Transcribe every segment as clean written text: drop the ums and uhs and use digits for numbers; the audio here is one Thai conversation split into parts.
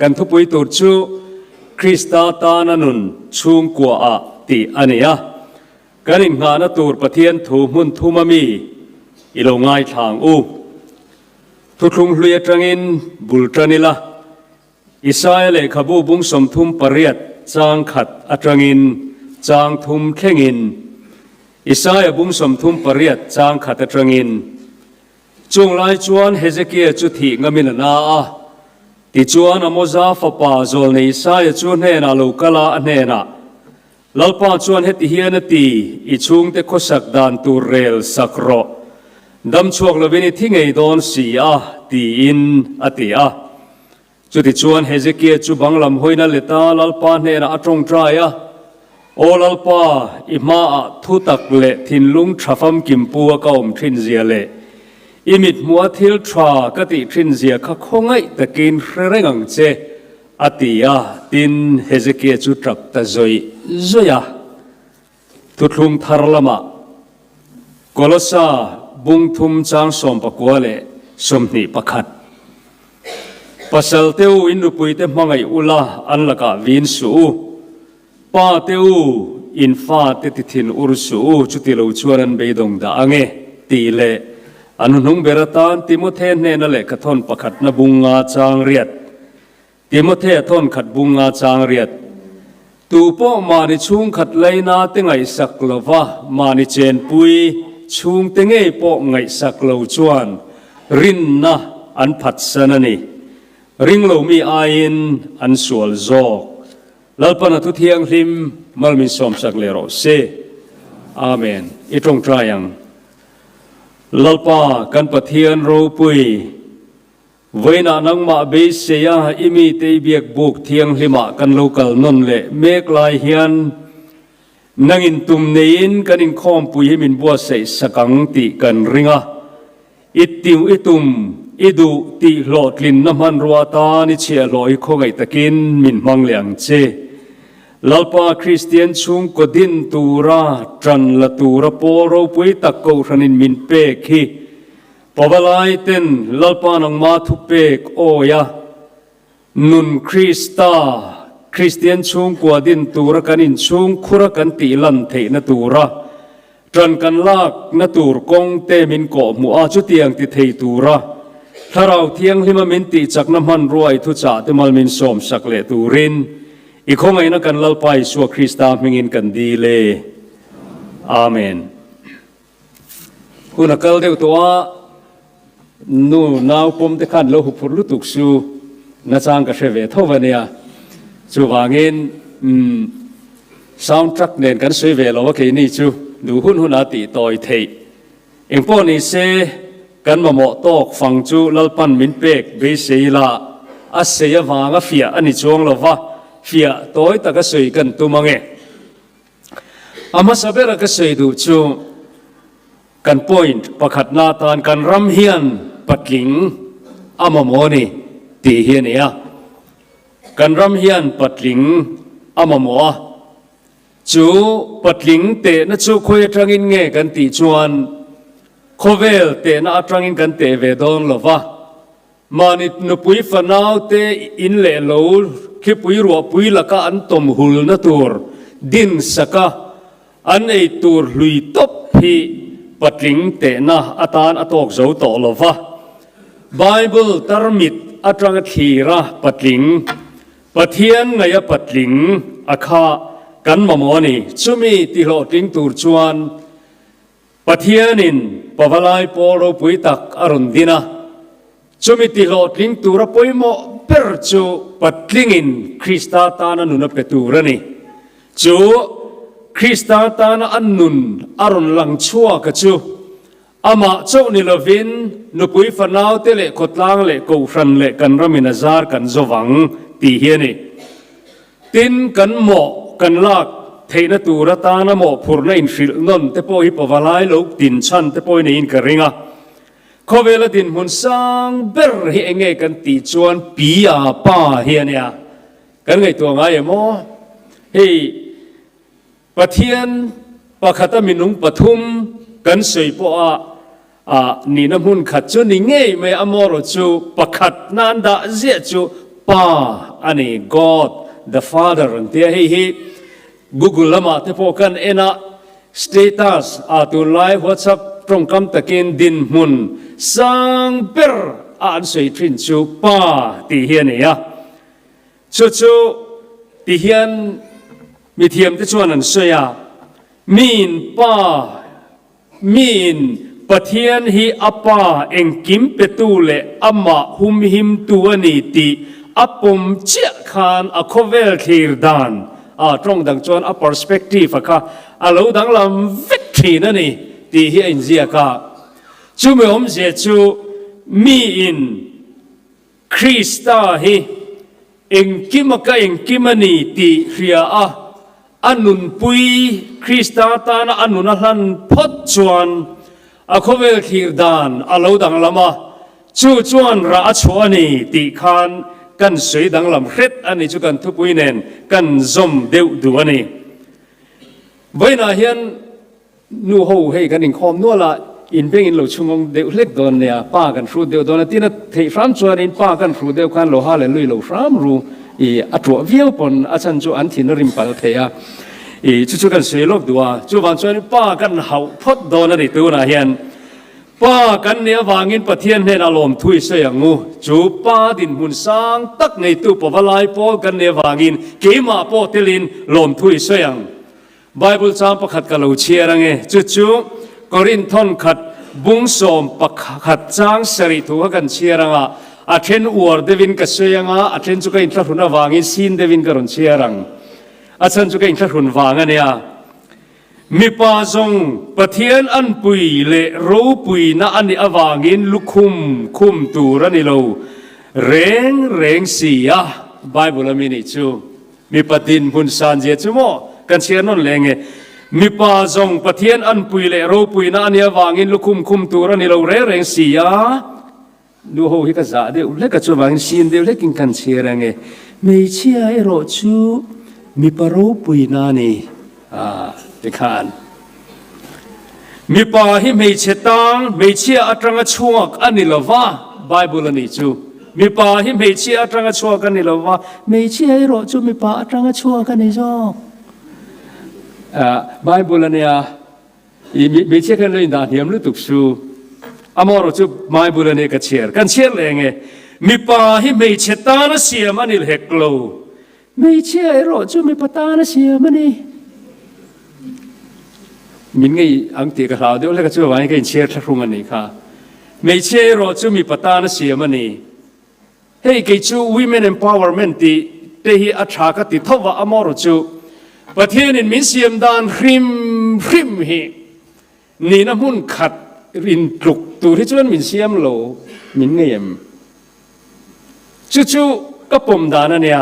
กันทุปุยตูจูคริสตาตานันุนชุงกัวอาติอันเนียกันอินงานตูรปะเทียนถูมุนทุมามีอิโลง่ายทางอูทุกลุงเลียจังอินบุลตรนิละอิสราเอลขบูบุงสมทุมปริยัตจางขัดอัตรังอินจางทุมเข่งอินอิสราเอลบุงสมทุมปริยัตจางขัดอัตรังอินจงไล่จวนเฮเซเกียจุดที่งามินนาติจวนอโมซาฟปาโซลในอิสราเอลจวนเฮนาลูกลาเนนาลลปาจวนเฮติเฮียนตีอิชุงเตโคสักดานตูเรลสักโรดำชวกลวินิที่ไงโดนสีตีอินอติจุดที่ชวนเฮเซเกียจุบังลำหอยนัลเลตาลลปาเนนะอัตรงใจโอลลปาอิมาทุตักเลทินลุงทราฟัมกิมปัวกอมทินเซียเลอิมิดมัวทิลทรากติทินเซียข้าคงไงตะกินเร่งเจอติตินเฮเซเกียจุตรักตะจอยทุลุงทารลมะกอลสาบุงทุมจางสมปกัวเลสมนิปขัดปัสลเตวอินรุปุยเตมังไออุลาอันละกาวินสูป้าเตวอินฟ้าเตติทินอุรสูจุติลูชวนันเบดงดาอังเอตีเลอันนุงเบรตานติโมเทนเนนเลกทอนปขัดนบุงอาจางเรียดติโมเททอนขัดบุงอาจางเรียดตูป้อมาในชุงขัดไลนาเตงไอสักลวะมาในเจนปุยชุงเตงไอป้อไงสักลวจวนรินนะอันผัดสนันีริงโลมีอายินอันสวลโจลลปนัทุเทียงลิมมัลมิสอมสักเลโรเซอาเมนอิตรงทรายังลลปากันปะเทียนโรปุยเวนานังมาเบสเซียอิมีเตเบียกบุกเทียงลิมากันโลกัลนนเลเมกลายเฮียนนังอินตุมเนินกันอินคอมปุยให้มินบัวเสสกังติกันริงะอิติวอิตุมอิดูติหลอดลินน้ำมันรัวตานิเชียลอยโคไงตะกินมินมังเหลียงเจลลปาคริสเตียนชุงกดินตูราจันละตูระโปโรปุยตะโกรันินมินเปกีปอบลายเต็นลลปานังมาทุเปกโอยานุนคริสตาคริสเตียนชุงกวดินตูระกันินชุงคุระกันติลันเทนตูระจันกันลากนตูรกงเตมินโกมัวจุเตียงติเทตูระถ้าเราเทียงหิมมินติจากน้ำมันรวยทุจ่าเตมัลมินสมสักเลตูรินอีกคงไงนักกันลลไปสัวคริสตามิงินกันดีเลอาเมนคุณนักเดียวตัวนูนาวปมเตขันโลหุพุรุตุกสูนาจางกระเชเวทวันเนียจูวางินซาวด์ทรัคเนนกันสวยเวลว่าแค่นี้จูดูหุ่นอาติต่อยเทยเอ็งป้อนี่เซกันมาเหมาะตอกฟังจูลลปันมินเปกเบสเซียอาเซียวางเฟียอันนี้จวงละวะเฟียต่อยตะก็สวยกันตัวมังเออามาสเปรก็สวยดูจูกันพอยน์ประคัดนาตานกันรำเฮียนปัดลิงอามาโมนี่ตีเฮียนี่กันรำเฮียนปัดลิงอามาโมจูปัดลิงเตนะจูคุยทางอินเงกันตีจวนโคเวลเตนะทางอินกันเตเวดอนละวะมานิดนุปุยฟนาวเตอินเลโลคิปุยรัวปุยละกะอันตมหุลนะตูรดินสกะอันไอตูรลุยตบพีปัดลิงเตนะอาตานอตอกโจตอละวะไบเบิลตรมิดอัตรังทีระปัดลิงปัทเทียนไงปัดลิงอาคากันมามอนี่ชุมีติโลติงตูรจวนปัทเทียนินปวลายโปโรปุยตักอรุณดินะชุมิติโลติงตูระปุยโมเปรจูปัดลิงินคริสตาตานานุนเปตูระนี่จูคริสตาตานาอันนุนอรุณลังชัวกจูอามาเจ้านิลวินนุปุยฟนาวเตเลกตลางเลกูฟันเลกันรามินาซาร์กันจวังตีเฮียนี่ตินกันโมกันลากเทนตูระตานะโมพูร์ในอินฟิลนนเตปอยปวาลายลูกตินชันเตปอยในอินกริงะเขาเวลาดินมุนสังเบรเฮงเงกันตีจวนปีอาป้าเฮียเนี่ยกันไงตัวไงโมเฮ้ปะเทียนปะขัตมินุงปะทุมกันสวยปะนี่น้ำหุ่นขัดจูนี่เงยไม่อมรจูปะขัดนันดาเจียจูป ป้าอันนี้ God the Father เตียให้Google ละมาที่พวกกันเอ็นะ status อาตุไลฟ์ WhatsApp ตรงคำตะเกียนดินมุนสังเปรอันสวยทรินชูป้าตีเฮียนี่ยชูตีเฮียนมีเทียมที่ชวนนันสวยมีนป้ามีนปะเทียนฮีอัปป้าเอ็งกิมเปตูเลอัมมาหุมหิมตัวนีตีอัปปุมเจ้าขานอโคเวลคีร์ดานตรงดังจวนอัป perspective ค่ะเราดังลำ victory นั่นนี่ตีเฮียอินเซียค่ะชูไม่อมเสียชูมีอินคริสต์ฮีเอ็งกิมก็เอ็งกิมนีตีเฮียอันนุนปุยคริสต์ตานะอันนุนหันพัดจวนอโคเวลคีร์ดานเราดังลำชูจวนราชวนีตีขานกันสวยดังลำเร็ดอันนี้จุกันทุกวินเนนกันซอมเดือดดูอันนี้ไว้น่าเห็นนูโฮให้กันอินคอมนัวละอินเพ่งอินหลุดชงงเดือดเล็กโดนเนี่ยป้ากันรู้เดือดโดนที่นั่นที่ฟรามชวนอินป้ากันรู้เดือดกันโลหะเลยลุยโลฟรามรู้อัตราเวียวปนอาจารย์จูอันที่นริมปัลเทียจุกันสวยลบดูจูวันชวนป้ากันเฮาพดโดนนี่ตัวน่าเห็นป้ากันเนี่ยวางินปะเทียนเห็นอารมณ์ทุยเสียงงูจูป้าดินหุ่นสร้างตักในตู้ปวลายป้อกันเนี่ยวางินเกมาป้อเตลินลมทุยเสียงไบเบิลจามประคัดกันเราเชียร์ไงจู่กอรินทอนขัดบุ้งสมประคัดจางสริทุกันเชียร์งอาเทนอวร์เดวินกับเสียงอาเทนจุกันอินทรุนวางินซีนเดวินกับรอนเชียร์งอาจารย์จุกันอินทรุนวางเนี่ยมีป้าจงปะเทียนอันปุยเละรู้ปุยน่าอันนี้อวางินลุกคุมตูรันนี่เราเร่งเสียไบเบิลมีนี่จูมีปะดินบุญสานเจียจูโมกันเชียร์นั่นเลยไงมีป้าจงปะเทียนอันปุยเละรู้ปุยน่าอันนี้อวางินลุกคุมตูรันนี่เราเร่งเสียดูโหฮิกษาเดียวเล็กกับจูวางินซีนเดียวเล็กกินกันเชียร์ไงไม่เชียร์ไอ้โรจูมีปะรู้ปุยน่านี่ที่ขานมีป่าที่ไม่เชื่อตังไม่เชื่ออัตรังชั่วอันนี้ละวะไบเบิลนี่จูมีป่าที่ไม่เชื่ออัตรังชั่วกันนี่ละวะไม่เชื่อไอ้โรจูมีป่าอัตรังชั่วกันนี่จ้าไบเบิลเนี่ยไม่เชื่อกันเลยด่าเหี่ยมหรือตุกซูอามอร์จูไบเบิลเนี่ยกันเชื่อเลยไงมีป่าที่ไม่เชื่อตานะเสียมันนี่เฮกโลไม่เชื่อไอ้โรจูมีป่าตานะเสียมันนี่มินไงอังตีกับเราเดี๋ยวเล็กก็ช่วยไว้ให้เชียร์ทุกมันนี่ค่ะไม่เชื่อเราจะมีปัตตานะเสียมันนี่เฮ้ยกิจู women empowerment ที่ที่อัชากติทว่าอมรจูประเทศนี้มินเสียมดานริมฮีนี่น้ำหุ่นขัดรินกลุกตัวที่ชวนมินเสียมโลมินไงยมจู่ก็ปมดานะเนี่ย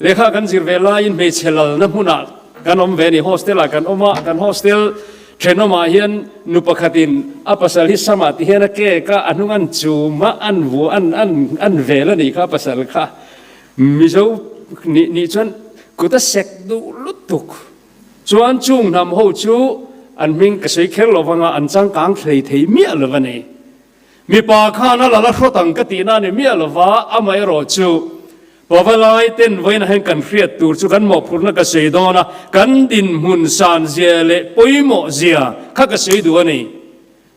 เลขากันสิเวลาอินไม่เชลน้ำหุ่นอ่ะกันอมเวนี่โฮสเทลกันอมกันโฮสเทลเทรนอมาเฮียนนุปขัดินอัปสัลฮิสมาติเฮียนเกะก็อนุงันจูมาอันวัวอันเวลนี่ค่ะปัสสัลค่ะมิโซนี่จวนกุตเสกดูลุตุกจวนจุงนำหูจูอันมิงกษยเคลลวังอันจังกังเทยเมียลวันนี้มีปากข้านั่นละเขาตั้งกตินานี่เมียลวะอามายรอจูพอเวลาเต้นไว้นะให้กันเครียดตูจุกันหมกพูนก็เสียดอนะกันดินมุนสานเสียเละปุยหมอเสียข้าก็เสียดูนี่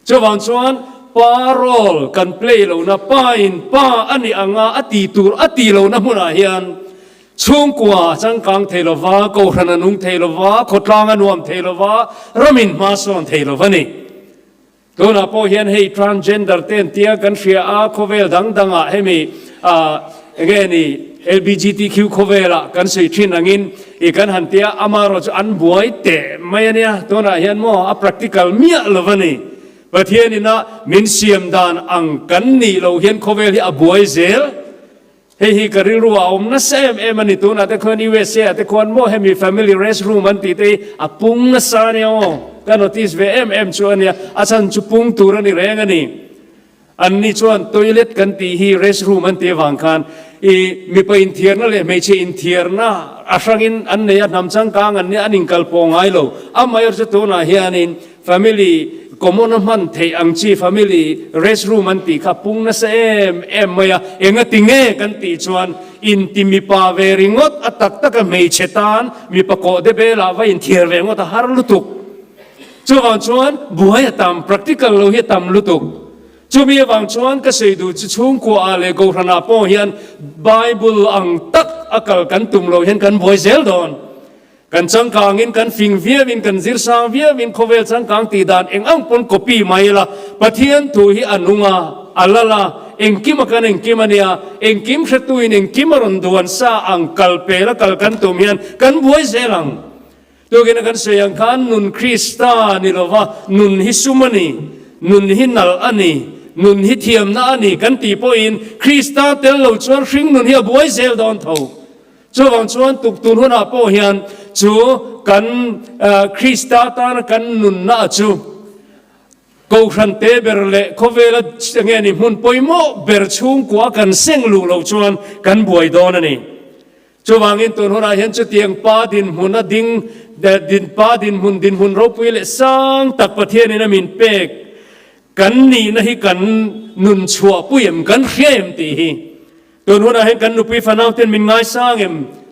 เจ้าวันชวนปารอลกันเพลย์เรานะป้าอินป้าอันนี้อ่างอตีตูอตีเรานะมุนาเฮียนช่วงกว่าจังกังเทลวะโกรนันุงเทลวะขดลางอนวมเทลวะรามินมาสอนเทลวะนี่ตัวน่ะพอเห็นให้ transgender เต้นเตียกันเสียอาโคเวลดังให้มีเงี้ยนี่LGBTQ โคเวล่ะกันสิทินอังินอีกันหันเตียอามารอจอันบวยเตะไม่เนี่ยตัวน่ะเห็นมั้ง practical เมียลวันนี้ประเทศนี้นะมินเสียมดานอังกันนี่เราเห็นโคเวที่อบวยเซลเฮ้ยกริรัวอมนะเซมมันนี่ตัวน่ะแต่คนUSAแต่คนโมให้มี family restroom มันติดอปุงนะสาเนี่ยกันโนติสเวชวนเนี่ยอาจารย์จุปุงตัวนี่แรงนี่อันนี้ชวนตัวเล็กกันตีฮีเรสรูมันตีวังคันมีไปอินเทียร์นั่นเลยไม่ใช่อินเทียร์นะอาศัยอันนี้นำจังกังอันนี้อันนี้กัลปองไงโลอามาอยู่จะตัวน่ะเฮียนิน family common man thei ang chi family rest room an ti kha pung na sa em maya enga tinge kan ti chuan in ti mi pa ve ringot atak tak mei chetan mi pa ko de bela va in thier ve ngot har lutuk chuan chuan buai tam practical lo hi tam lutuk chu mi wang chuan ka sei du chu chung ko a le go rana po hian bible ang tak akal kan tum lo hian kan buai zel don kan chang kang in kan fing via min kan zir sang via min khovel chang kang ti dan eng ang pon copy mai la pathian thu hi anunga alala eng kim kan eng kim ania eng kim thatu in eng kim ron duan sa ang kal pe la kal kan tum hian kan buai zelang to gen kan sayang kan nun krista ni lova nun hi sumani nun hi nal ani nun hi thiam na ani kan ti po in krista tel lo chuan hring nun hi buai zel don tho chu wang chuan tuk tun huna po hian chu kan krista ta kan nun na chu ko khan te ber le khovela nge ni mun poimo ber chung kwa kan seng lu lo chuan kan buai don ani chu wangin tun huna hian chu tiang pa din huna ding din pa din hun ro pui le sang tak pathian in min pek kan ni na hi kan nun chua puim kan khem ti hi tun huna hian kan nu pi fanau ten min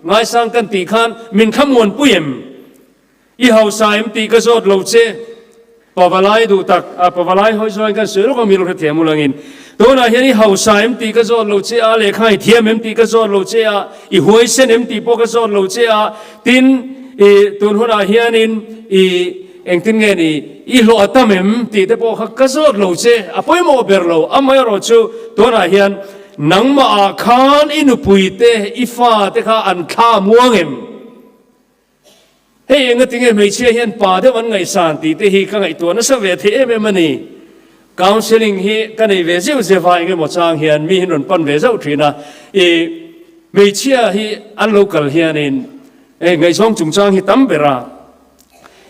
ngai sang kan ti khan min khamon puim i hau sa em ti ka zot lo che pawalai du tak pawalai hoi zoi kan sero ka mi lo the mulangin tuna hian i hau sa em ti ka zot lo che a le khai thiam em ti ka zot lo che a i hoi sen em ti po ka zot lo che a tin tun huna hian in eng tin nge ni i lo atam em ti te po ka zot lo che a poi mo ber lo amai ro chu tuna hian nang ma a khan inu puite ifa te kha an kha muang em hei enga tinge mei che hian pa de wan ngai san ti te hi ka ngai to na sa ve the em mani counseling hi ka nei ve zeu ze vai nge mo chang hian mi hin ron pan ve zau thina mei chia hi an local hian in ngai song chung chang hi tam bera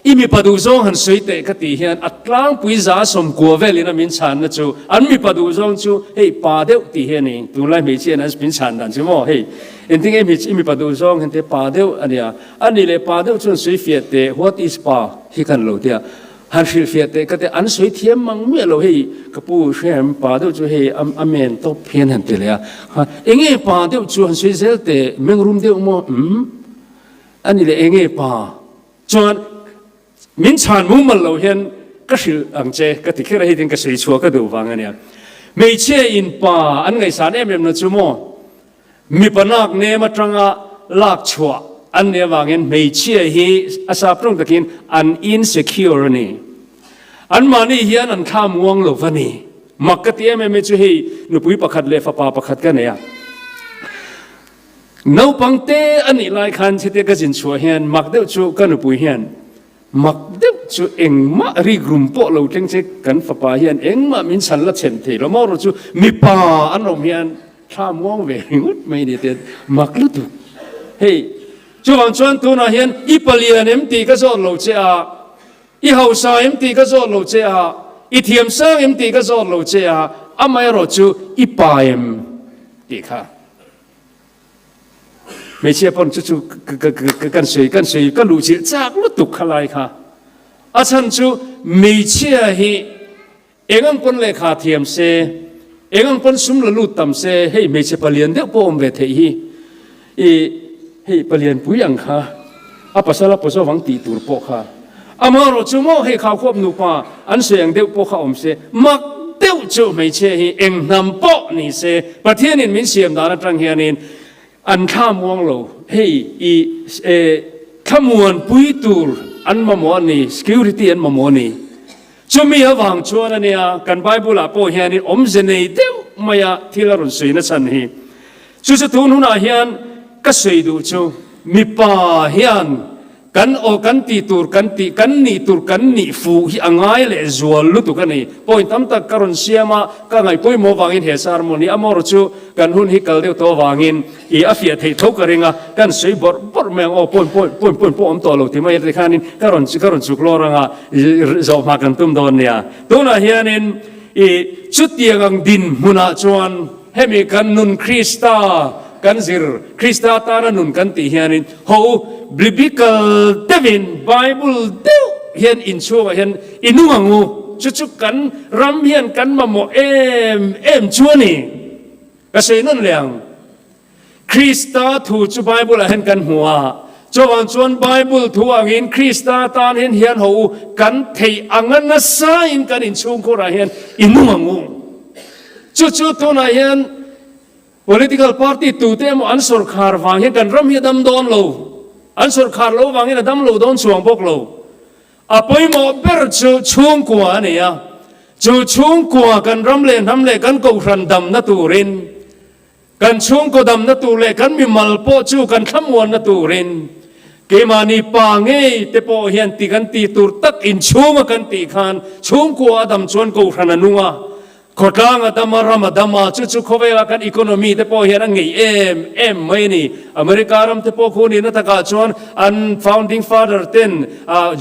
imi padu zong han soite ka ti hian atlang pui za som ko velina min chan na chu an mi padu zong chu hei pa deu ti hian ni tu lai mei chen as min chan dan chu mo hei enting imi padu zong han te pa deu ania ani le pa deu chun sui fiat te what is pa hi kan lo tia han fil fiat te ka te an sui thiam mang me lo hei ka pu shem pa deu chu hei amen to phian han te le ha enge pa deu chu han sui zel te meng rum deu mo ani le enge pa chuan min chan mu mal lo hian ka hril ang che ka ti khera hi tin ka sei chua ka du wang ania mei che in pa an ngai san em na chu mo mi panak ne ma tanga lak chua an ne wangin mei che hi asa prong takin an insecure ni an mani hian an kha muang lo vani makati em me chu hi nu pui pakhat le fa pa pakhat ka ne ya no pangte ani lai khan chite ka jin chua hian mak deu chu ka nu pui hian mak deuh chu engma ri grum po lo teng che kan fa pa hian engma min san la chen the lo mo ro chu mi pa an rom hian tha muang ve ngut mai ni te mak lu tu hei chu wang chuan tu na hian i palian em ti ka zo lo che a i hau sa em ti ka zo lo che a i thiam sang em ti ka zo lo che a amai ro chu i pa em ti khaไม่เชื่อปนจู่ๆกันเสยก็รู้จิจากลุตุขลายค่ะอาจารย์จู่ไม่เชื่อฮีเอ็งปนเลขาเทียมเสเอ็งปนสุมละลุตัมเสให้ไม่เชื่อปเลียนเด็กปมเวทีฮีให้ปเลียนปุยังค่ะอาปัสสาวะปัสสาวะตีตูร์ปค่ะอามาโรจู่โมให้ข่าวควบนูปาอันเสียงเด็กปข้าอมเสมักเด็กจู่ไม่เชื่อฮีเอ็งนำปนี่เสประเทศนี้มินเสียมดาร์ตรังเฮียนินอันข้ามวงโลเฮ้ยขมวนปุยตูร์อันมามอนี่ security อันมามอนี่จะมีหวังชวนเนี่ยกันไบเบิลอ่ะพอเฮียนี่อมเจเนยเดียวมายาที่เราสวยนั่นสันฮีจู่จะตูนหุ่นอาเฮียนก็สวยดูจู่มีป่าเฮียนกันโอกันตีตูร์กันตีกันนี่ตูร์กันนี่ฟูฮีอ่างไงเลยจวนลุตุกันนี่พออินตั้มตะการุนเสียมาก็ไงพอยมอวังอินเฮสาร์มอนี่อมอร์จู่กันหุ่นฮิกัลเดียวตัววังอินอีอาฟิยาที่ทุกข์เริงอ่ะกันสวยบอร์แมงโอปนอมตัวลุที่ไม่ได้ขานินการุนจุกลอรังอ่ะจอมากันตุ้มโดนเนี่ยตัวน่ะเฮียนินอีจุดเดียงังดินมุนาจวนให้มีกันนุนคริสตากันซิร์คริสตาตานุนกันตีเฮียนินโฮบิบิคัลเดวินไบเบิลเดว เฮียนอินชัวเฮียนอินุงงูชุกกันรำเฮียนกันมาโมเอ็มชัวนี่ก็เสนั่นเลี้ยงคริสต์ถูกจุไบเบิลเห็นกันหัวจวนชวนไบเบิลถูกอังอินคริสต์ตานเห็นเฮียนหูกันเทอังนั้นสายอินกันอินชุงโคราเฮียนอินุงงูชุตัวนั้นเฮียน political party ตูเตมอันสุรคาร์วางเฮียนกันรำเฮียนดำโดนโลอันสุรคาร์โลวางเฮียนดำโลโดนสวงพกโลอภัยโมเบอร์ชุงกัวเนี่ยชุงกัวกันรำเล่นทำเล่กันกูรันดำนัตูรินกันชุงกูดำนัตูเล่กันมีมัลโปจูกันขมวนนัตูรินเกมานีปางเงยเตโปเฮียนตีกันตีตูตักอินชุงกันตีขานชุงกัวดำชวนกูรันนัวขดลางดำมารำดำมาชุเขาเวลากันอีโคโนมีเตโปเฮียนไงเอ็มไม่นี่อเมริการัมเตโปคนนี้นัตกาชวนอัน founding father เต็น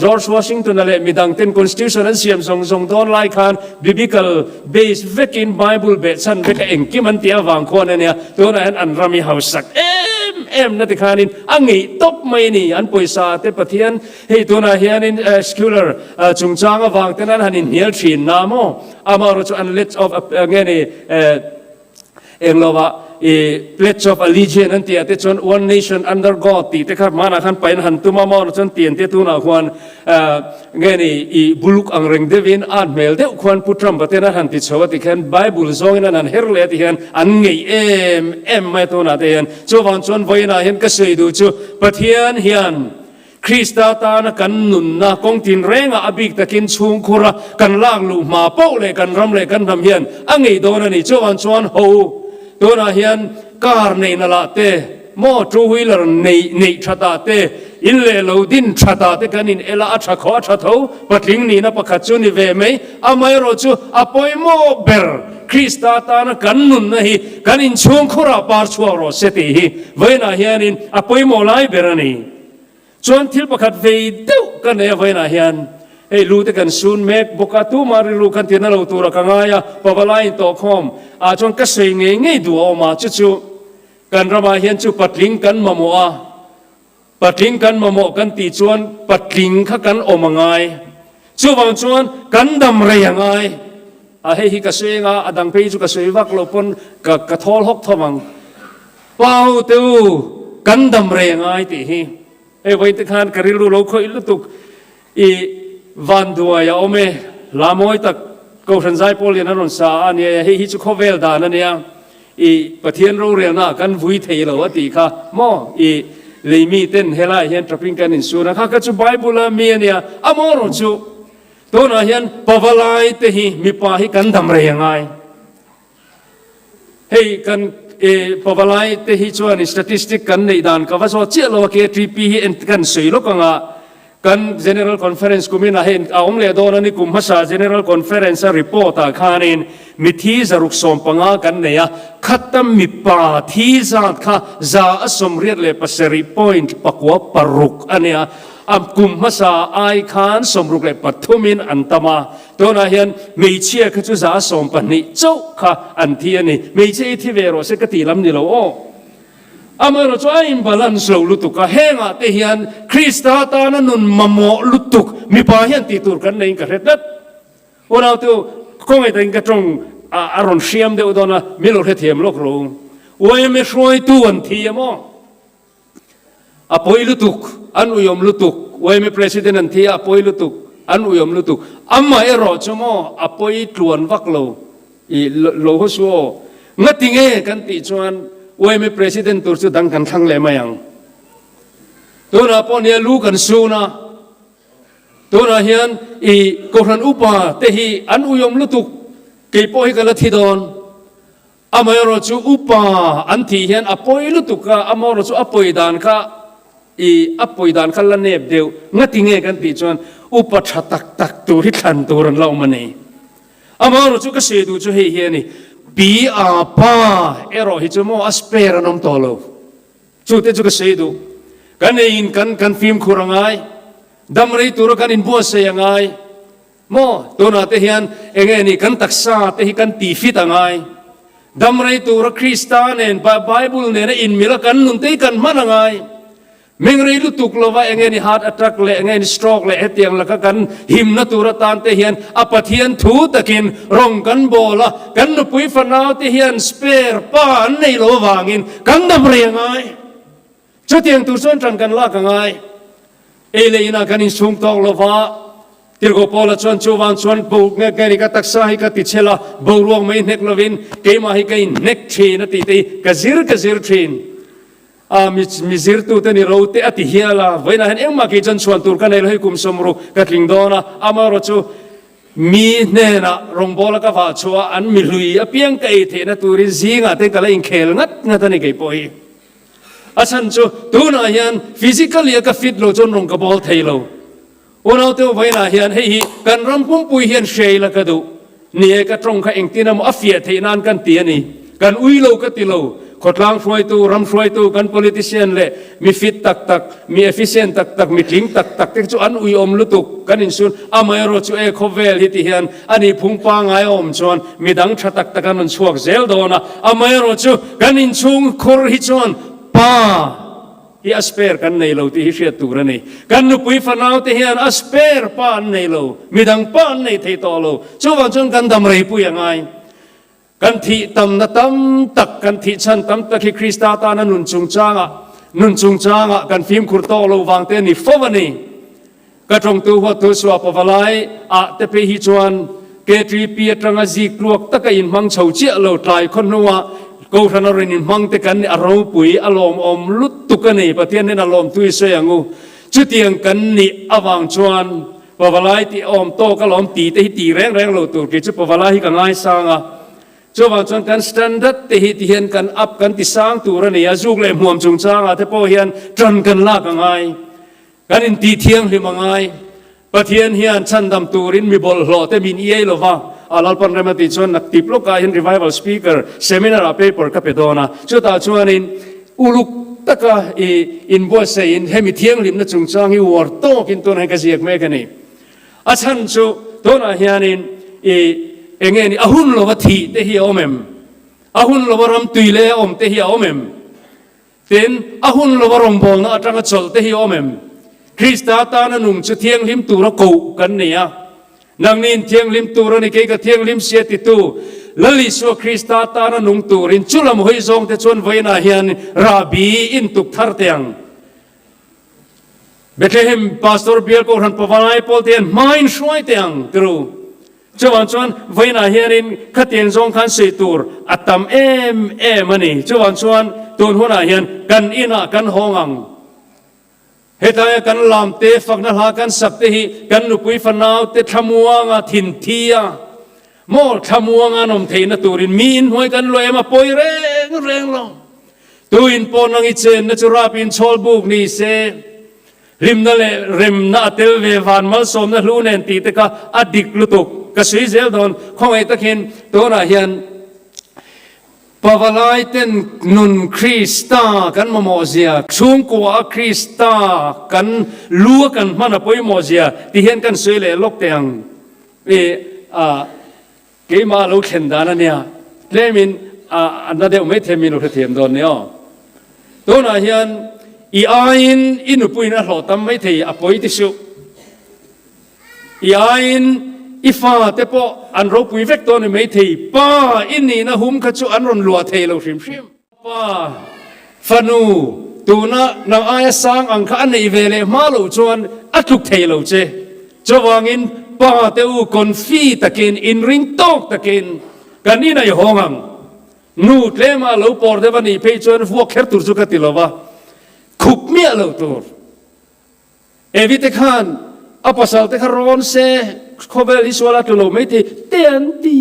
George Washington นั่นแหละมีดังเต็น constitution นั้นเสียมส่งโดนไล่ขาน biblical base เวกิน Bible เบสันเวกเองกิมันเตียวางคนเนี่ยตัวนั้นอันรามีเฮาสักนัตขานินอังไงตบไม่นี่อันป่วยซาเตปะเทียนให้ตัวนั้นเฮียนินscholar จุงจางวางเต็นนั้นหันินเฮียชีนนามออามารุจอัน list of เงี้ยนี่เองเราว่าpledge of allegiance นั่นเตียที่จน one nation under God ตีที่ข้ามานะขันไปหันตุมามอจนเตียนที่ตัวน่ะควรเงี้ยนี่บุลุกอังเริงเดวินอาร์เมลเดควรพูดทรัมป์ประเทศนั้นหันติดชาวที่เห็นไบเบิลซองนั้นเฮร์เลที่เห็นอันไงไม่ตัวน่ะที่เห็นจวนจวนไว้น่ะเห็นก็เสียดูจูประเทศเห็นคริสต์ตานะกันนุนนะกองทินเร่งอบิกตะกินชุงคุระกันล่างลูมาเป้าเลยกันรำเลยกันทำเฮียนอังไงโดนนี่จวนโฮตัวนั้นเฮียนการในนลาเตมอทูวิลร์ในชะตาเตอินเลโลดินชะตาเตกันอินเอลาอัชขอชะเทาปัดลิงนี่นะปักขจุนิเวไม่อาไม่รู้จูอภัยโมเบอร์คริสต์ตานะกันนุนนะฮีกันอินชงคุระปาร์ชัวโรเสติฮีเวนะเฮียนินอภัยโมไลเบอร์นี่จวนทิลปักขัดเวดูกันเนี่ยเวนะเฮียนเฮ้ยรู้แต่กันซูนเมกบุกตูมาริลูกันที่นั่นเราตัวรักง่ายปะบลายตัวคอมจนก็เสียงเงี้ยดูออกมาจู่กันระบายเห็นจู่ปัดลิงกันมาโมปัดลิงกันมาโมกันตีจวนปัดลิงข้ากันออกมาง่ายจู่บางจวนกันดำเรียงง่ายเฮ้ยก็เสียงดังไปจู่ก็เสียวักเราปนกระทอลหกทวังเป้าตัวกันดำเรียงง่ายตีเฮ้ยไว้ที่ขานกริลูเราคุยลุตุกวันดัวยาอเมลามอยตักกูฉันใจพอลีนันนสาเนี่ยให้ฮิจุขเวลดานั่นเนี่ยประเทศเราเรียนน่ะกันวุ้ยเทลวตีค่ะมอเลยมีเต้นเฮลัยเห็นทรัพย์กันอินสูนะค่ะก็จะไบเบิลมีเนี่ยอามอรุจูตัวนั้นเห็นปะวลายเตหิมีปาหิกันทำเรียงไงให้กันปะวลายเตหิชวนสถิติกันในด้านก็ว่าส่วนเจ้าเราเกี่ยทริปีเอ็นกันสื่อโลกงากัน General Conference กุมินาเห็นเอาเมื่อโดนนี่กุมภาษา General Conference report ข้านินมิทีจะรุกสมปังอากันเนี่ยขัดตั้มมีปาที่จัดข้าจะสมเรียกเลยปัสริ point ปักว่าปรุกอันเนี่ยกุมภาษาไอคานสมรุกเลยปัทุมินอันตมาตัวนั้นเห็นไม่เชื่อคือจะสมปันนี่เจ้าข้าอันที่นี่ไม่เชื่อที่เวโรเสกติลำนี่เราโออามาเราจะอิมบาลานซ์เราลุตุกเฮงอ่ะที่เห็นคริสต์ตานันนุนมาโมลุตุกมีพาเห็นติดตัวกันในกระเด็ดวันเอาตัวคงไอ้ตัวกระจงอารมณ์เสียมเดียวตอนน่ะไม่รู้เหตุเหตุโลกรู้ว่ายังไม่ช่วยตัวอันที่มั้งอภัยลุตุกอันอุยมลุตุกว่ายังไม่ประธานอันที่อภัยลุตุกอันอุยมลุตุกอามาเอรอจมั้งอภัยตรวนวักโลโลหัวงัดติงเอกันติจวนว่าไม่ประธานตัวสุดดังกันทั้งเลยไหมยังตัวน่ะพอเนี่ยรู้กันสู้นะตัวน่ะเห็นกษัตริย์อุปาเตหิอันอุยมลุตุกเกี่ยวกับกันละทีดอนอามาเราจูอุปาอันที่เห็นอภัยลุตุกะอามาเราจูอภัยดานค่ะอภัยดานค่ะละเนบเดียวงัดติงเอกันติจวนอุปชัดตักตัวที่ขันตัวรันเรามันนี่อามาเราจูก็เสียดูจูเฮียนี่ปีอาปาเอรอฮิจโมอัสเปรนอมตอโลจูเตจูก็เสียดูกันอินกันฟิล์มคุรังไงดำริตัวกันอินบัวเสียงไงโมตัวนั้นเทียนเองนี่กันตักษาเทียกันตีฟิตไงดำริตัวคริสต์เนนไบเบิลเนี่ยอินมิลกันนุนเทียกันมันไง เมงรีลุตุกลว่าเองนี่ฮาร์ดอัตรักเละเองนี่สโตรกเละเตียงละกันหิมนัตุรตานเตียนอปะเทียนทูตะกินร่องกันโบละกันนุปุยฟนาวเตียนสเปร์ป้านในโลวางินกันดับเรียงไงชุดเตียงตุส่วนจันกันละกันไงเอเลยนะกันอินสุงตอกลว่าที่เราพอละชวนชวนชวนบุกเงี้ยนี่ก็ตักษาให้ก็ติดเชล่าบุกรวงไม่เน็กลวินเกมาให้ก็เน็กทรีนติตีกระซิรทรีนมีซิร์ตูเตนิโรเตอติเฮียลาไว้นะเห็นเอ็มมากิจันชวนตูร์กันในเลยกุมสมรุกัดลิงดอนะอามารจูมีเนนะรงบอลกับว่าชัวอันมีลุยอเปียงไก่เทนะตูริซิงอ่ะเตกะเลยอินเคลงัดนี่ไก่ปอยอาฉันจูตูน่ายันฟิสิกอลยกับฟิตโลจนรงกับบอลเทโลวันเอาเตัวไว้นะยันให้กันรำพุ่มปุยยันเชยละกันดูนี่ก็ตรงกับเองที่นำอัฟเฟียเทนันกันเตียนี่กันอุยโลกันติโลขดล้างช่วยตูรำช่วยตูกัน politician เล่มีฟิตตักมี efficient ตักมีทิ้งตักที่จูอันอุยอมลุตุกกันอินซุนอามายรจูเอโคเวลฮิติเฮียนอันนี้พุงปางไออมชวนมีดังชัดตักกันมันช่วงเซลโดนะอามายรจูกันอินซุงคอร์ฮิชวนป้าฮีอัสเปร์กันในโลที่ฮิเชียตูระนี่กันนุปุยฟันเอาที่เฮียนอัสเปร์ป้าในโลมีดังป้าในเทโตโลจูวันจนกันดำไรปุยยังไงกันที่ตำนะตำตักกันที่ฉันตำตักที่คริสต์ตานันนุนจุงจางะกันฟิล์มขุดโตโลวางเตนิฟวันนี้ก็ตรงตัวหัวตัวสวปวาไลเตเปฮิจวนเกตรีเปียตรังจีกลวกตะกินมังเฉาเจียโลตายคนนัวกูทันรินิมังเตกันอารมณ์ปุ๋ยอารมณ์อมลุตตุกันนี่ประเทศนี้อารมณ์ตุยเสียงูจุดเตียงกันนี่อวังจวนปวาไลที่อมโตก็ลมตีแต่ตีแรงโลตัวกิจปวาไลกันง่ายสร้างจวนจนกันสแตนดาร์ดที่เห็นกันอัพกันที่สร้างตัวนี่อาจุกเลยห่วงจงจ้างแต่พอเห็นจนกันลากง่ายกันอินตีเทียงหรือมังง่ายประเทศเห็นฉันดำตัวรินมีบอลหล่อแต่มีนี่เอลว่าอาลัลปันเรมาติจวนนักติปโลกาเห็น revival speaker seminar เปเปอร์กับเปโดนะจุดตาจวนอินอุลุกตะกะอินบัวเซอินเฮมิเทียงริมนั่งจงจ้างฮิวอร์โตกินตัวไหนก็เสียกเมกันนี่อาฉันจูตัวน่ะเห็นเองนี่อาหุนโลวัตีเตหิอมมอาหุนโลวรำตุยเลอมเตหิอมมเต็นอาหุนโลวรำบอลนะจังกัดจลเตหิอมมคริสต์ตานันุงจะเทียงลิมตูระกูกันเนี่ยนางนินเทียงลิมตูระนี่เกก็เทียงลิมเสียติตูลลิสวคริสต์ตานันุงตูรินจุลมหอยซงเตชวนไว้นาเฮียนราบีอินตุกทาร์เตียงเบธเลเฮมพาสตอร์เบียร์ก็หันปวานไอพอลเตียนไม่ช่วยเตียงตรูจวนไว้นาเฮียนินขัดเย็นทรงขันสีตูร์อัตตมมันนี่จวนตัวหัวนาเฮียนกันอินากันห้องเหตุใดกันลามเตฟักนั่นหากันสับเตหิกันนุปุยฟันเอาเตทมัวงาทินเทียโมทมัวงานมเทนตูรินมีนหวยกันลอยมาปอยเร่งลงตัวอินปอนังอิเจนนจุราปินชอลบุกนี่เซริมนั่นเลยริมนาเตลเววานมัลสมนั่นลูเนนตีเตกะอดิกลุตุกก็สวยเซลดอนของไอ้ตะเคนตัวน่ะเฮียนปวาไลเต็นนุนคริสตากันมาโมเซียช่วงกัวคริสตากันลัวกันมันปอยโมเซียที่เห็นกันสวยเลยลกเตียงเกมาลูกเข็นดานันเนี่ยเลมินอันนั้นเดียวไม่เทมินอุทเทียมโดนเนี่ยตัวน่ะเฮียนอีอายินอินุปุยนะหล่อตั้มไม่เทียอปอยติสุอีอายินอีฟ้าแต่พออันรบวิเวกตัวนี้ไม่ทีป้าอินนี่นะหุ่มขจุอันรอนลัวเทเราชิมป้าฟนูตัวน่ะนางอายสังอังคันในเวเลมาลูจวนอัดลุกเทเราเจจวางินป้าเตอูคอนฟีตะกินอินริงโตกตะกินกันนี่นายห้องนูเทมาลูปอร์เดวันนี้เพจวนพวกเขตุสุกติลวะขุบเมียเราตัวเอวิเตขันอภัสลเตคารอนเซขบลิสวาลาตุโลไม่ทีเตียนตี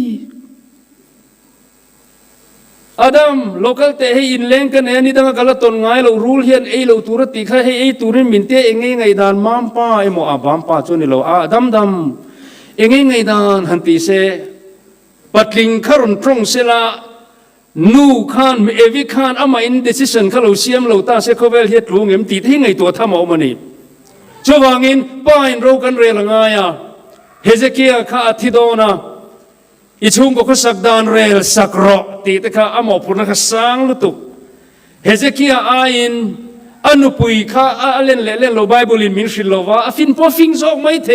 อาดัมโลกาลเตให้อินเลงกันเนี่ยนี่ตั้งแต่กาลตนไงเรารูลเฮียนเอเราตุรติข้าให้เอตุรินมินเตเองไงดานมามป้าเอโมอาบามป้าจนนี่เราอาดัมเองไงดานหันตีเซปัดลิงคารุนตรงเซลานูขันเอวิขันอามาอินเดซิชันข้าเราเสียมเราตาเซขบลิเฮียลุงเอ็มตีที่ไงตัวทำเอามานี่จวางินป้าอินเรากันเรียงไงอ่ะเฮเซคียข้าอธิโดนะอิชุงก็สักดานเรลสักรอตีแต่ข้าอมอพุนักสังลุตุเฮเซคียอาอิน อนุปุยข้าเล่นโลไบเบิลินมินชิลโลวาฟินพอฟิงจอกไม่เท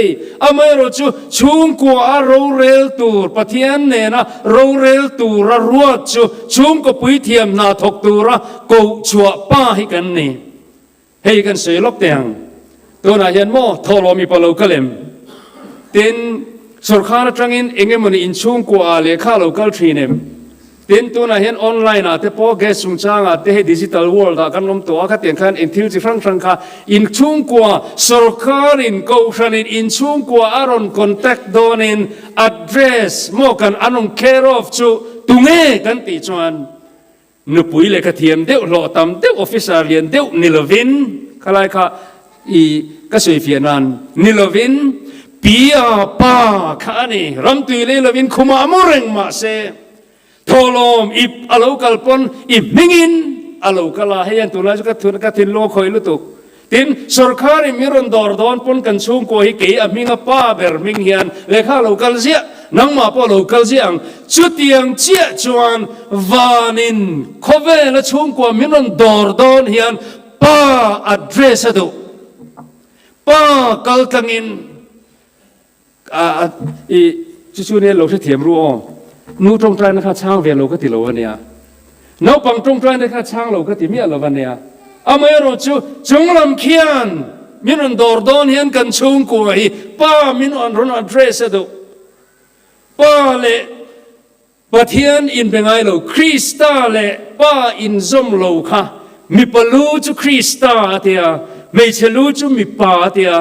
ไม่รู้จูชุงกัวโรเรลตูร์ปะเทียนเนนะโรเรลตูร์รัวจูชุงก็ปุยเทียมนาทกตูระกูชัวป้าให้กันนี่ให้กันเสียล็อกเตียงตัวนายันโมทอลมีปะโลกะเลมตินสุรคาร์จังอินเองมันอินชุงกัวเลขาโลกาลทรีเนมตินตัวนั้นเห็นออนไลน์นะแต่พอแกสุงจางแต่ให้ดิจิทัลเวิลด์กันลมตัวกันเตียงกันอินทิลจิฟรังค่ะอินชุงกัวสุรคาร์อินกูชันอินชุงกัวอารอนคอนแทคโดนอินอัดเดรสโมกันอันนงแคร์ออฟจูตุงเอกันติจวนนุปุยเลกเทียมเดวโลตัมเดวออฟฟิศเรียนเดวนิลวินขลายค่ะอีก็สวยเฟียนันนิลวินปีอาป้าข้านี่รำตุยเลวินคุมามุเรงมาเซทอลมอิบอาลูกัลปนอิบมิงินอาลูกัลาเฮียนตุลาจุกทุนกัตินโลคอยลุตุกตินสุรคาริมิรันดอร์ดอนปนกันชุงโคฮิเกยอมิงป้าเบอร์มิงเฮียนเลขาลูกัลเซียนังมาปอลูกัลเซียงจุดยังเจียจวนวานินโคเวลชุงโคมิรันดอร์ดอนเฮียนป้าอัดเดรสดูป้ากัลตังินจู่ๆเนี่ยเราจะเถียมรู้นูตรงใจนะคะช่างเวลาก็ติโลวันเนียนูปังตรงใจนะคะช่างเราก็ติมีอะไรวันเนียไม่รู้จงลำเขียนมินดอร์ดอนเฮียนกันชงกุยป้ามินอันรอนอัดเรสดูป้าเล่ประเทศอินเป็นไงเราคริสต์เล่ป้าอินซอมโลค่ะมีปลูจุคริสต์เตียไม่เชลูจุมีป้าเตีย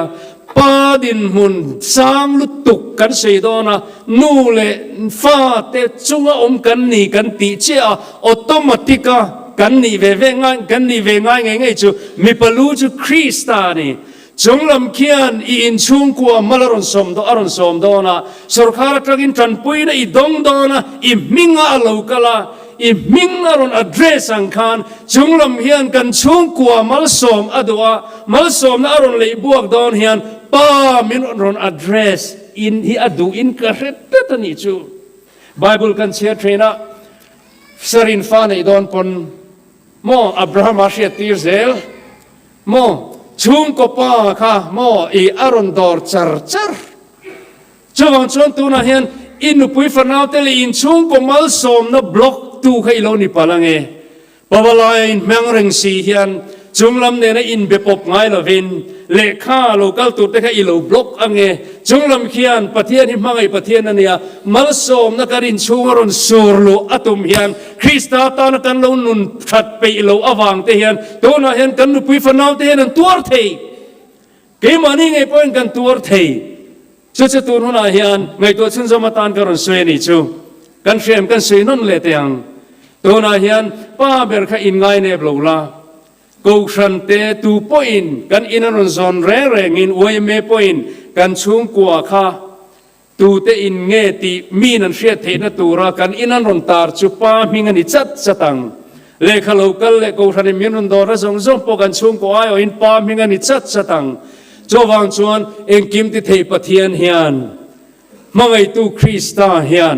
ป้าดินมุนสร้างลุตุกกันเสียดนะนูเลฟ้าเตจุงอมกันนี่กันติเจ้าออโตมัติกากันนี่เวงานกันนี่เวงานไงจูมีปลูจูคริสตานี่จงลำเคียนอินชุงกัวมาลารอนสมโดอารอนสมโดนะสุรคาร์ตรักินจันปุยนะอีดงโดนะอีมิงอาลูกลาอีมิงอารอนอัดเรสังคานจงลำเคียนกันชุงกัวมาลสมอดัวมาลสมนะอารอนเลยบวกโดนเฮียนป้ามินรอนอัดเรสอินฮีอดูอินกระเร็ดตันนี่จูไบเบิลกันเชียร์เทรนะสรินฟ้าในดอนปนโมอับราฮัมอาเชียตีเซลโมชุงกป้าค่ะโมอีอารอนดอร์จาร์จวันชนตัวนั้นเห็นอินุปุยฟันเอาเตลีอินชุงกมัลสมนะบล็อกตูให้เรานี่พลังเอปะวลายแมงเริงสีเฮียนจงลำเนี่ยนะอินเบปบไงละวินเลขาโลกัลตุดได้แค่อิโลบล็อกอังเงจงลำเขียนประเทศที่มังไอประเทศนั่นเนี่ยมัลสมนักการินชูวรนสูรโลอัตุมเฮียนคริสตาตานกันโลนุนทัดไปอิโลอวังเทียนตัวน่ะเห็นกันนุปุยฟนาวเทียนตัวเทยเกมันนี่ไงพ่อกันตัวเทยจะตัวนู้นเฮียนไงตัวฉันจะมาตานกันสวยนี่จูกันเชื่อมกันสวยนั่นเลยเตียงตัวน่ะเฮียนป้าเบอร์ข้าอินไงเนี่ยเปล่าละกูฉันเตะตูปอินกันอินรอนซอนแรงอินอวยเมปอินกันชุงกัวข้าตูเตอินเงติมีนันเชียเทนตูระกันอินรอนตาร์จุป้ามิงันอิจัดจัตังเลขโลกัลเลกูฉันมีนันดอร์ซงซงปกันชุงกัวไออินป้ามิงันอิจัดจัตังจวังชวนเองกิมติเทปเทียนเฮียนมังไอตูคริสตาเฮียน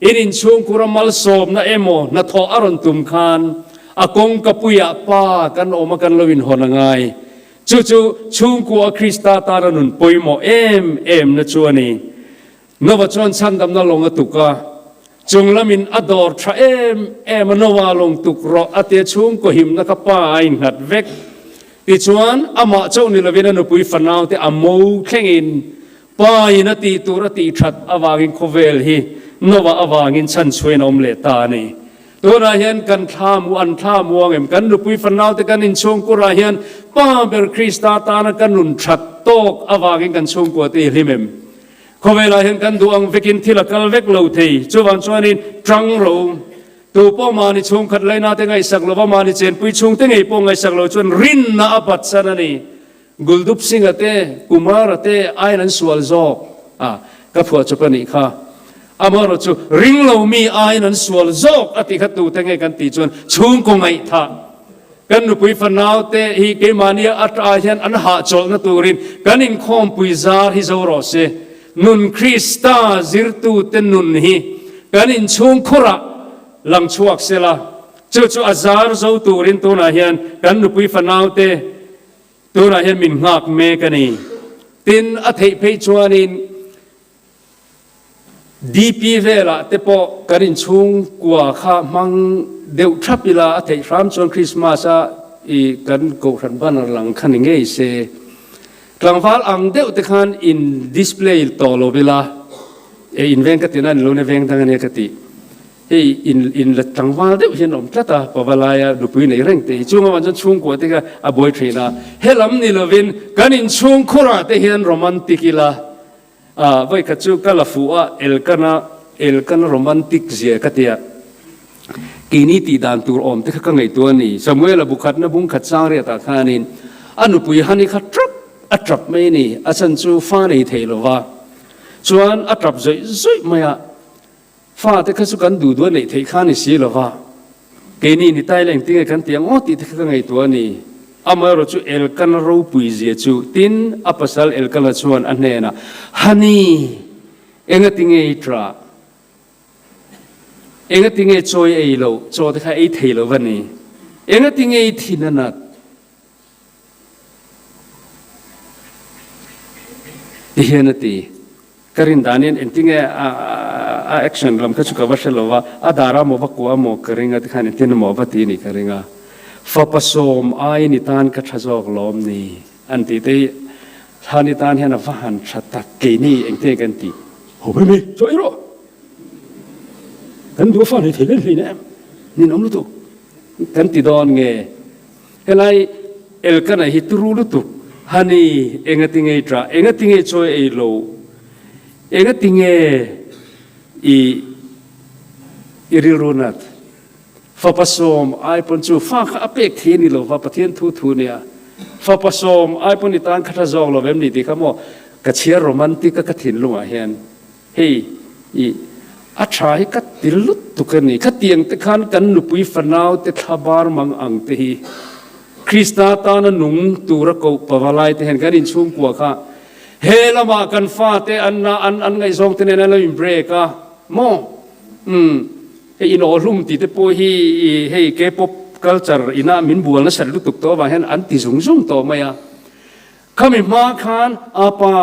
อินชุงกุรมัลโสมนะเอโมนะทออารอนตุมคานอากงกับปุยป้ากันออกมากันลวินหอนง่ายจู่ชุงกัวคริสตาตานุนปุยโมเอ็มนะชวนีนวชนชันดำนาลงตุกะจงละมินอดอร์ทราเอ็มนวาลงตุกรออเตชุงก็หิมนักป้าอินหัดเวกติชวนอามาเจ้านิลวินันปุยฟันเอาแต่อามูเข่งอินป้าอินตีตุรตีชัดอวากินโคเวลฮีนวาอวากินชันช่วยนอมเลตานีตัวราเฮียนกันท่ามวันท่ามวงเอ็มกันนุปุยฟันเอาแต่กันอินชงกุราเฮียนป้าเบอร์คริสตาตานกันนุนชัดโตกอวากินกันชงกัวตีลิมเอ็มเขาเวลาเห็นกันดวงเวกินที่ละกัลเวกโลทีจวนชวนินจังโลตัวป้ามานิชงขัดเลยนาแต่ไงสักโลป้ามานิเจนปุยชงแต่ไงป้องไงสักโลจวนรินนาอปัตสันนี่กุลดุบสิงห์เตกุมารเตไอ้นั้นสวลโซกับผัวจุปนิค่ะอามารจูริงเรามีไอ้นั้นสวลโซกอติขัดตัวแต่ไงกันตีจวนชุงคงไงท่ากันนุปุยฟันเอาเตฮีเกมานีอัตอาเฮียนอันหาโจนตัวรินกันอินคอมปุยซาร์ฮิโซโรเซนุนคริสตาซิรตูเตนุนฮีกันอินชุงคุระลังชวกเซลา chu azar zo turin tu na hian kan nu pui fanau te tu na hian min ngak me kani tin a thei phei chuanin DP vela te po karin chung kwa kha mang deu thapila a thei ram chuan Christmas a i kan ko ran ban lang khan nge se tlangwal ang deu te khan in display to lo vela e in veng ka tinan lo ne veng dang ne ka ti in la tlangwal deu hian om tlata pawalaya lupui nei reng te chunga wan chon chung ko te ka a boy thina helam ni lovin kan in chung khura te hian romantic ila vai ka chu kala fu a el kana romantic zia ka tia kini ti dan tur om te ka ngai tu ni Samuel abukhat na bung khat sang re ta khanin anu pui hani kha trap mai ni achan chu fa nei theilowa chuan atrap zoi maya fa te ka su kan du du nei thei khani si lowa kini ni tai leng ting kan tiang o ti te ka ngai tu ni amaro chu el kana ro pui zia chu tin apasal el kana chuan anena hani enga tinge tra enga tinge choi ei lo cho te kha ei thei lo wani enga tinge thinana tihenati karin danin entinge a action lam ka chu ka washelova adara mo bakwa mo karinga te khan tin mo bati ni karinga fapasom ai ni tan ka thazok lom ni anti te thani tan hena vahan thata ke ni engte kan ti ho be me choi ro kan du fa ni thelen hlin em ni nom lu tu kan ti don nge helai el kana hi turu lu tu hani engatinge tra engatinge choi ei lo engatinge i irilunat fapasom ai pon chu fa kha apek thini lo va pathian thu nia fapasom ai pon itan khatha jong lo vem ni ti khamo ka chia romantic ka thin lunga hian hei i a thai ka tilut tu kan ni khatiang te khan kan nu pui fanau te thabar mang ang te hi Krista ta na nung tura ko pawalai te hen kan in chung kwa kha helama kan fa te an ngai zong te ne na lo in break a mo he in olum ti te po hi hei ke pop culture ina min bual na sal lu tuk to wa hen an ti zung to maya khami ma khan apa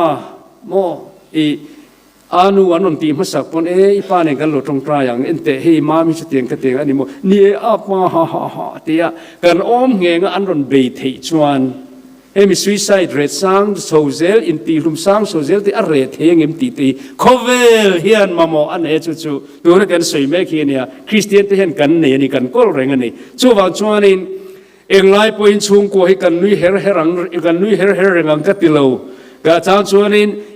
mo anu anon ti masak pon ipa ne kan lo tong tra yang ente hei ma mi chetiang ka teng ani mo ni apa ha tia kan om nge nga anron be thei chuan emi suicide rate sang sozel in ti lum sang sozel ti a rate heng em ti khovel hian mamo an e chu tu na kan soi me khi nia Christian te hen kan ne ni kan kol reng ani chu wa chuan in englai point chung ko hi kan nui her rang ka ti lo ga chang chuan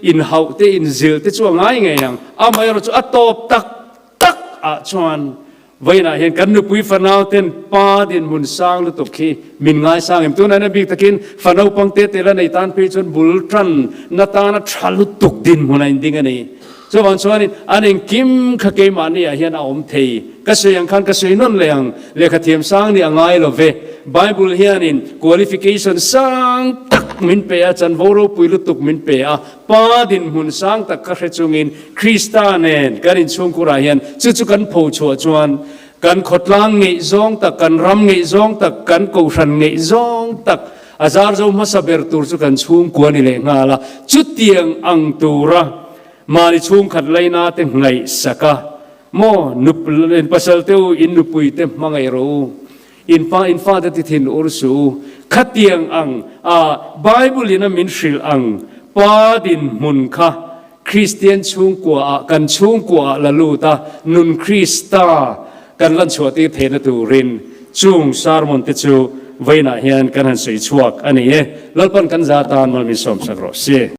in hau te in zil te chu ngai ngai yang amai ro chu atop tak a chuan vaina hian kan nu pui fanau ten pa din mun sang lu tok khi min ngai sang em tu na na bik takin fanau pang te la nei tan pe chon bul tran na ta na thalu tuk din munai ding ani so wan chuan aning kim kha ke ma ni a hian a om thei ka soyang khan ka soi non leang le kha thiam sang ni angai lo ve Bible hian in qualification sang tak min pe a chan voro pui lu tuk min pe a pa din mun sang tak ka hre Kristanen karin chung kura hian chu kan pho chua chuan kan khotlang ngei zong tak kan ram ngei zong tak kan ko ran ngei zong tak azar zo masaber tur chu kan chung ko ni le nga la chu tiang ang tura mari chung khat leina te ngai saka mo nup len pasal teu in nupui te mangai ro in fa da ti thin ursu khatiang ang Bible ina min shil ang pa din mun kha Christian chung kwa kan chung kwa la luta nun Krista kan lan chuati thena tu rin chung sarmon te chu vaina hian kan han sei chuak ani lalpan kan za tan mal mi som sagro se